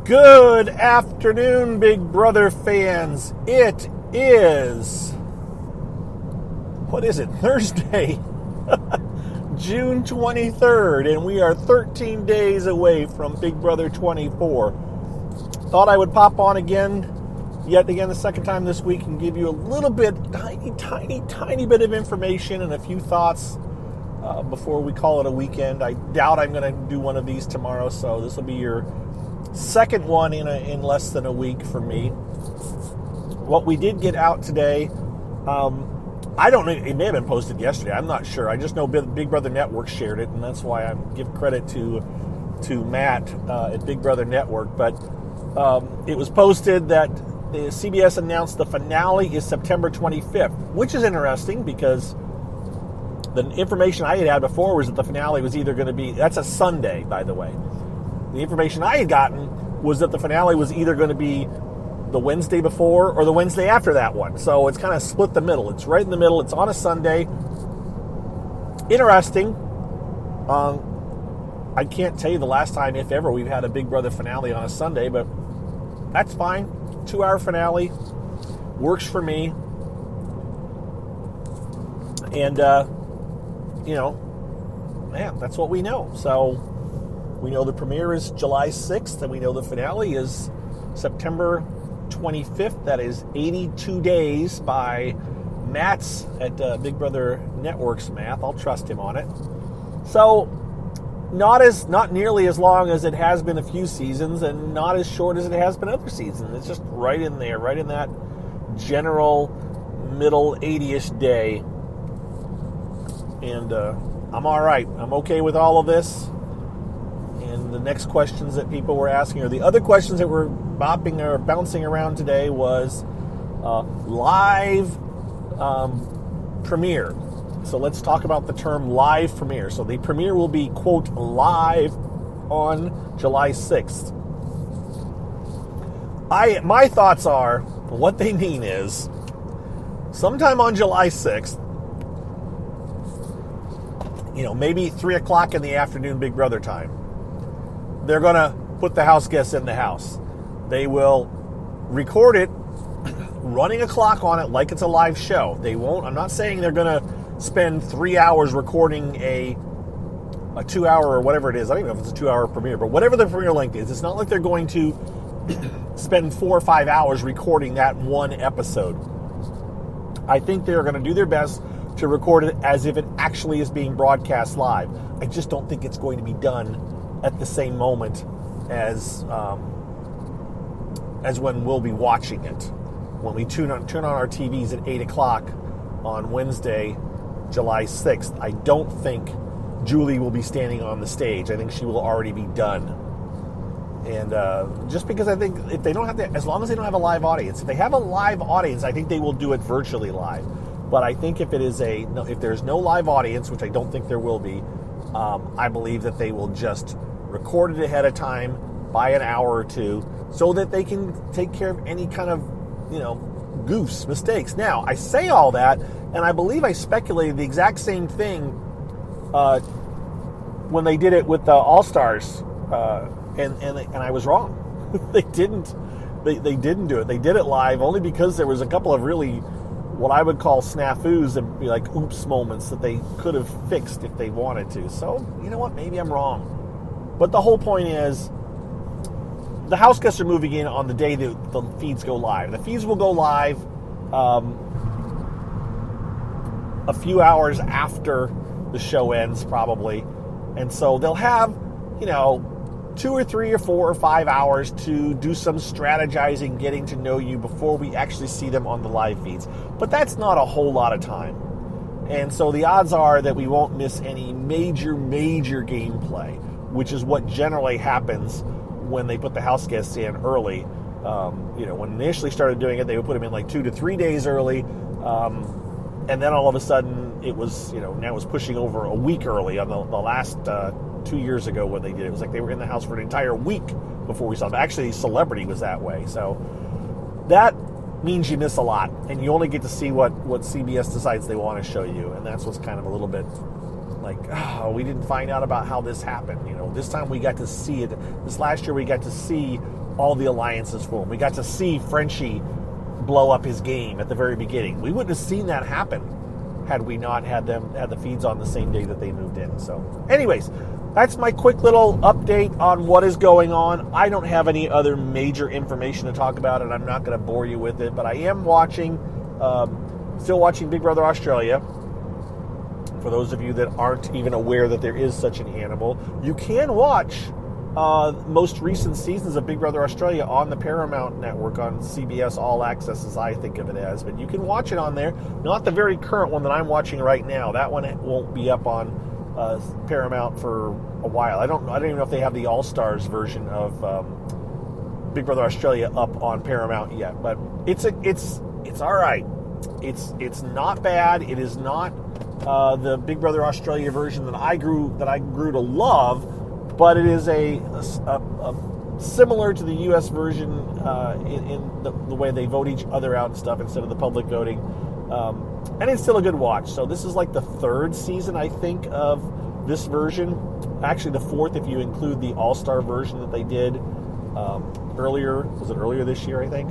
Good afternoon, Big Brother fans. It is, Thursday, June 23rd, and we are 13 days away from Big Brother 24. Thought I would pop on yet again the second time this week, and give you a little bit, tiny bit of information and a few thoughts before we call it a weekend. I doubt I'm going to do one of these tomorrow, so this will be your second one in less than a week for me. What we did get out today, I don't know, it may have been posted yesterday, I'm not sure. I just know Big Brother Network shared it, and that's why I give credit to Matt at Big Brother Network. But it was posted that the CBS announced the finale is September 25th, which is interesting because the information I had before was that the finale was either going to be, that's a Sunday, by the way. The information I had gotten was that the finale was either going to be the Wednesday before or the Wednesday after that one. So it's kind of split the middle. It's right in the middle. It's on a Sunday. Interesting. I can't tell you the last time, if ever, we've had a Big Brother finale on a Sunday, but that's fine. 2-hour finale. Works for me. And, that's what we know. So we know the premiere is July 6th, and we know the finale is September 25th. That is 82 days by Matt's at Big Brother Network's math. I'll trust him on it. So not nearly as long as it has been a few seasons, and not as short as it has been other seasons. It's just right in there, right in that general middle 80-ish day. And I'm all right. I'm okay with all of this. And the next questions that people were asking, or the other questions that were bouncing around today, was live premiere. So let's talk about the term live premiere. So the premiere will be, quote, live on July 6th. My thoughts are, what they mean is, sometime on July 6th, maybe 3 o'clock in the afternoon Big Brother time, they're going to put the house guests in the house. They will record it, running a clock on it like it's a live show. I'm not saying they're going to spend 3 hours recording a 2-hour or whatever it is. I don't even know if it's a 2-hour premiere, but whatever the premiere length is, it's not like they're going to spend 4 or 5 hours recording that one episode. I think they're going to do their best to record it as if it actually is being broadcast live. I just don't think it's going to be done at the same moment as when we'll be watching it. When we turn on our TVs at 8 o'clock on Wednesday, July 6th, I don't think Julie will be standing on the stage. I think she will already be done. And just because I think if they don't have as long as they don't have a live audience, if they have a live audience, I think they will do it virtually live. But I think if there's no live audience, which I don't think there will be, I believe that they will just record it ahead of time by an hour or two so that they can take care of any kind of, goofs, mistakes. Now, I say all that, and I believe I speculated the exact same thing when they did it with the All-Stars, and I was wrong. They didn't do it. They did it live only because there was a couple of really, what I would call snafus and be like oops moments that they could have fixed if they wanted to. So, you know what? Maybe I'm wrong. But the whole point is, the house guests are moving in on the day that the feeds go live. The feeds will go live a few hours after the show ends, probably. And so they'll have, 2 or 3 or 4 or 5 hours to do some strategizing, getting to know you before we actually see them on the live feeds. But that's not a whole lot of time. And so the odds are that we won't miss any major gameplay, which is what generally happens when they put the house guests in early. When they initially started doing it, they would put them in like 2 to 3 days early. And then all of a sudden it was, now it's pushing over a week early on the last 2 years ago when they did it. It was like they were in the house for an entire week before we saw them. Actually, Celebrity was that way. So that means you miss a lot, and you only get to see what CBS decides they want to show you, and that's what's kind of a little bit like, oh, we didn't find out about how this happened. This time we got to see it. This last year we got to see all the alliances form. We got to see Frenchie blow up his game at the very beginning. We wouldn't have seen that happen had we not had the feeds on the same day that they moved in. So anyways, that's my quick little update on what is going on. I don't have any other major information to talk about, and I'm not going to bore you with it, but I am still watching Big Brother Australia. For those of you that aren't even aware that there is such an animal, you can watch most recent seasons of Big Brother Australia on the Paramount Network, on CBS All Access, as I think of it as. But you can watch it on there. Not the very current one that I'm watching right now. That one won't be up on Paramount for a while. I don't even know if they have the All Stars version of Big Brother Australia up on Paramount yet. But it's all right. It's not bad. It is not the Big Brother Australia version that I grew to love. But it is a similar to the U.S. version in the way they vote each other out and stuff instead of the public voting. And it's still a good watch. So this is like the third season, I think, of this version. Actually, the fourth if you include the All-Star version that they did earlier. Was it earlier this year, I think?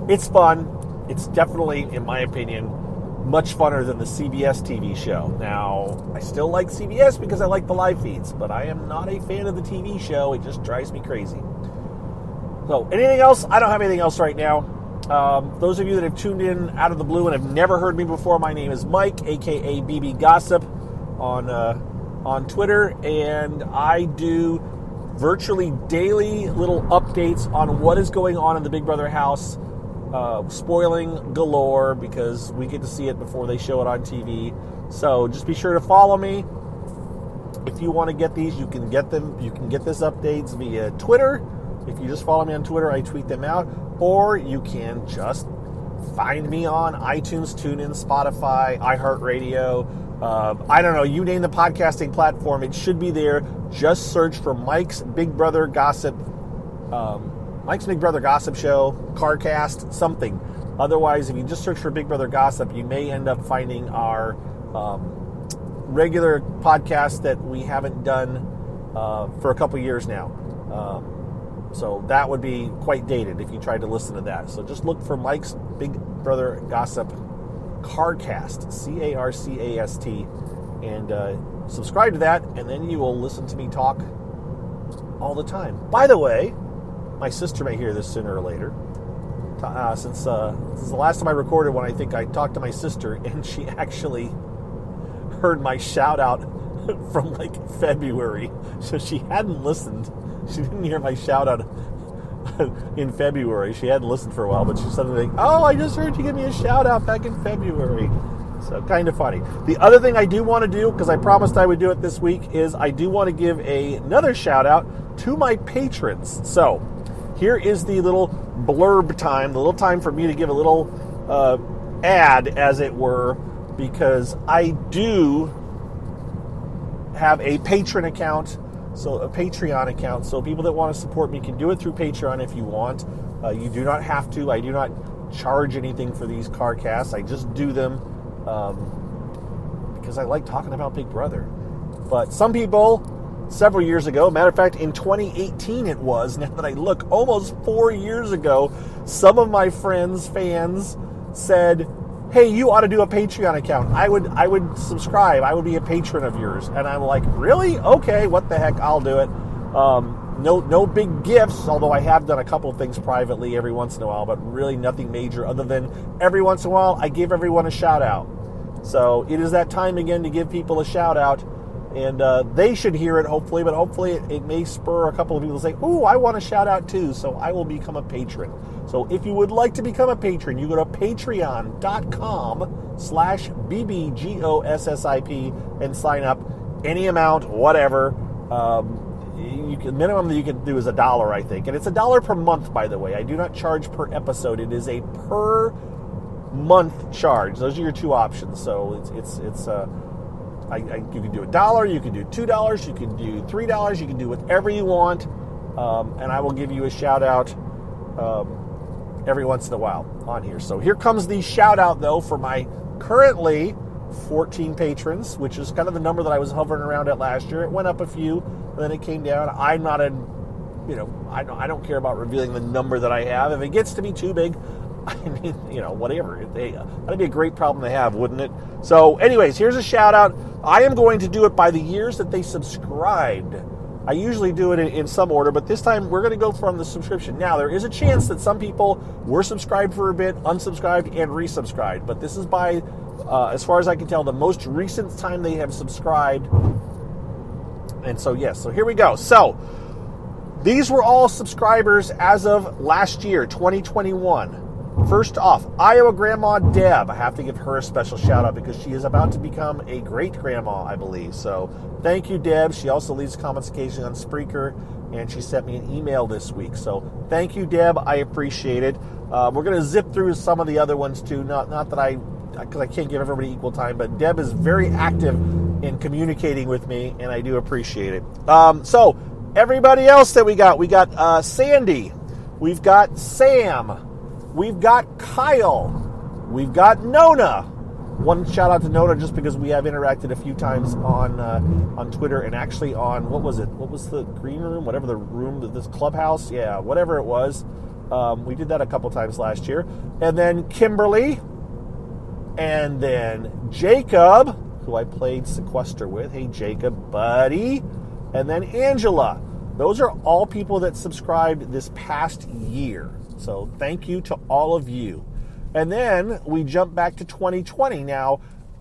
It's fun. It's definitely, in my opinion, much funner than the CBS TV show. Now, I still like CBS because I like the live feeds, but I am not a fan of the TV show. It just drives me crazy. So, anything else? I don't have anything else right now. Those of you that have tuned in out of the blue and have never heard me before, my name is Mike, a.k.a. BB Gossip, on Twitter, and I do virtually daily little updates on what is going on in the Big Brother house. Spoiling galore because we get to see it before they show it on TV. So just be sure to follow me. If you want to get these, you can get them. You can get this updates via Twitter. If you just follow me on Twitter, I tweet them out. Or you can just find me on iTunes, TuneIn, Spotify, iHeartRadio. I don't know. You name the podcasting platform, it should be there. Just search for Mike's Big Brother Gossip. Mike's Big Brother Gossip Show, CarCast, something. Otherwise, if you just search for Big Brother Gossip, you may end up finding our regular podcast that we haven't done for a couple years now. So that would be quite dated if you tried to listen to that. So just look for Mike's Big Brother Gossip CarCast, CarCast, and subscribe to that, and then you will listen to me talk all the time. By the way, my sister may hear this sooner or later. Since the last time I recorded one, I think I talked to my sister, and she actually heard my shout out from like February. So she hadn't listened. She didn't hear my shout out in February. She hadn't listened for a while, but she suddenly like, oh, I just heard you give me a shout out back in February. So kind of funny. The other thing I do want to do, because I promised I would do it this week, is I do want to give another shout out to my patrons. So here is the little blurb time, the little time for me to give a little ad, as it were, because I do have a patron account, so a Patreon account. So people that want to support me can do it through Patreon if you want. You do not have to. I do not charge anything for these CarCasts. I just do them because I like talking about Big Brother. But some people, several years ago, matter of fact, in 2018 it was, now that I look, almost 4 years ago, some of my friends, fans, said, hey, you ought to do a Patreon account. I would subscribe. I would be a patron of yours. And I'm like, really? Okay, what the heck? I'll do it. No big gifts, although I have done a couple of things privately every once in a while, but really nothing major other than every once in a while I give everyone a shout out. So it is that time again to give people a shout out. And they should hear it, hopefully, but hopefully it may spur a couple of people to say, ooh, I want a shout out too, so I will become a patron. So if you would like to become a patron, you go to patreon.com/BBGOSSIP and sign up any amount, whatever. Minimum that you can do is $1, I think. And it's $1 per month, by the way. I do not charge per episode. It is a per month charge. Those are your two options. So it's you can do $1, you can do $2, you can do $3, you can do whatever you want, and I will give you a shout out every once in a while on here. So here comes the shout out though for my currently 14 patrons, which is kind of the number that I was hovering around at last year. It went up a few, and then it came down. I'm not a, I don't care about revealing the number that I have. If it gets to be too big, I mean, whatever. That'd be a great problem to have, wouldn't it? So, anyways, here's a shout out. I am going to do it by the years that they subscribed. I usually do it in some order, but this time we're going to go from the subscription. Now, there is a chance that some people were subscribed for a bit, unsubscribed, and resubscribed. But this is by, as far as I can tell, the most recent time they have subscribed. And so, yes, so here we go. So, these were all subscribers as of last year, 2021. First off, Iowa Grandma Deb. I have to give her a special shout out because she is about to become a great grandma, I believe. So thank you, Deb. She also leaves comments occasionally on Spreaker, and she sent me an email this week. So thank you, Deb. I appreciate it. We're going to zip through some of the other ones too. Not that because I can't give everybody equal time, but Deb is very active in communicating with me, and I do appreciate it. So everybody else that we got Sandy, we've got Sam. We've got Kyle. We've got Nona. One shout out to Nona just because we have interacted a few times on Twitter and actually on, what was it? What was the green room? Whatever the room, this clubhouse? Yeah, whatever it was. We did that a couple times last year. And then Kimberly. And then Jacob, who I played Sequester with. Hey, Jacob, buddy. And then Angela. Those are all people that subscribed this past year. So thank you to all of you. And then we jump back to 2020. Now,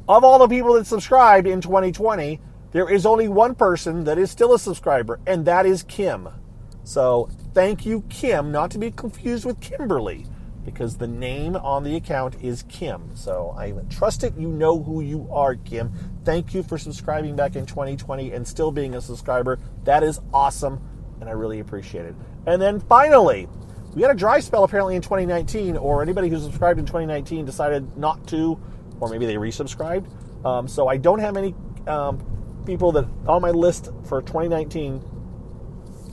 of all the people that subscribed in 2020, there is only one person that is still a subscriber, and that is Kim. So thank you, Kim, not to be confused with Kimberly, because the name on the account is Kim. So I trust it. You know who you are, Kim. Thank you for subscribing back in 2020 and still being a subscriber. That is awesome, and I really appreciate it. And then finally, we had a dry spell apparently in 2019, or anybody who subscribed in 2019 decided not to, or maybe they resubscribed. So I don't have any people that on my list for 2019,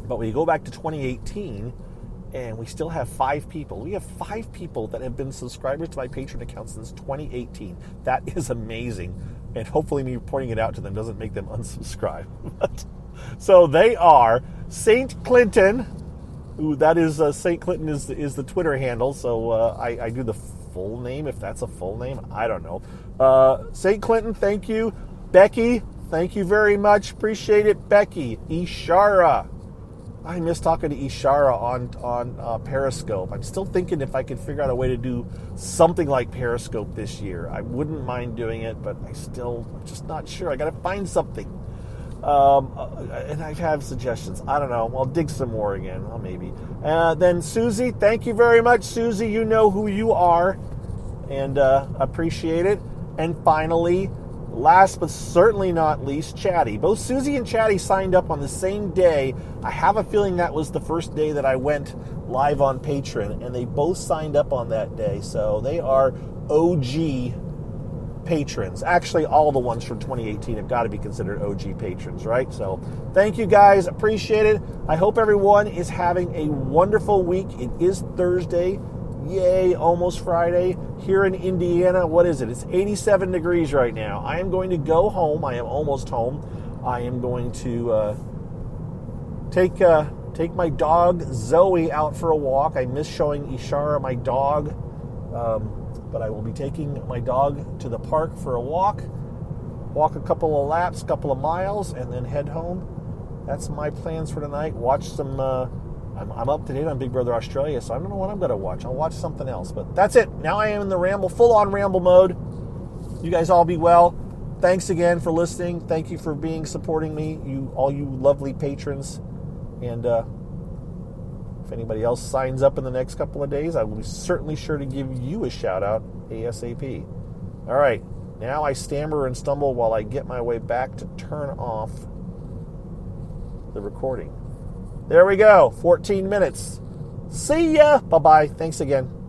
but we go back to 2018, and we still have 5 people. We have 5 people that have been subscribers to my Patreon account since 2018. That is amazing, and hopefully me pointing it out to them doesn't make them unsubscribe. So they are St. Clinton. Ooh, that is St. Clinton is the Twitter handle, so I do the full name, if that's a full name. I don't know. St. Clinton, thank you. Becky, thank you very much. Appreciate it, Becky. Ishara. I miss talking to Ishara on Periscope. I'm still thinking if I could figure out a way to do something like Periscope this year. I wouldn't mind doing it, but I'm just not sure. I got to find something. And I have suggestions. I don't know. I'll dig some more again. Well, maybe. Then Susie, thank you very much. Susie, you know who you are, and appreciate it. And finally, last but certainly not least, Chatty. Both Susie and Chatty signed up on the same day. I have a feeling that was the first day that I went live on Patreon, and they both signed up on that day. So they are OG patrons. Actually, all the ones from 2018 have got to be considered OG patrons, right? So thank you guys. Appreciate it. I hope everyone is having a wonderful week. It is Thursday. Yay, almost Friday. Here in Indiana, what is it? It's 87 degrees right now. I am going to go home. I am almost home. I am going to take my dog Zoe out for a walk. I miss showing Ishara my dog. But I will be taking my dog to the park for a walk a couple of laps, couple of miles, and then head home. That's my plans for tonight. Watch some, I'm up to date on Big Brother Australia, so I don't know what I'm going to watch. I'll watch something else, but that's it. Now I am in the full-on ramble mode. You guys all be well. Thanks again for listening. Thank you for supporting me, all you lovely patrons. And if anybody else signs up in the next couple of days, I will be certainly sure to give you a shout out ASAP. All right, now I stammer and stumble while I get my way back to turn off the recording. There we go, 14 minutes. See ya. Bye-bye. Thanks again.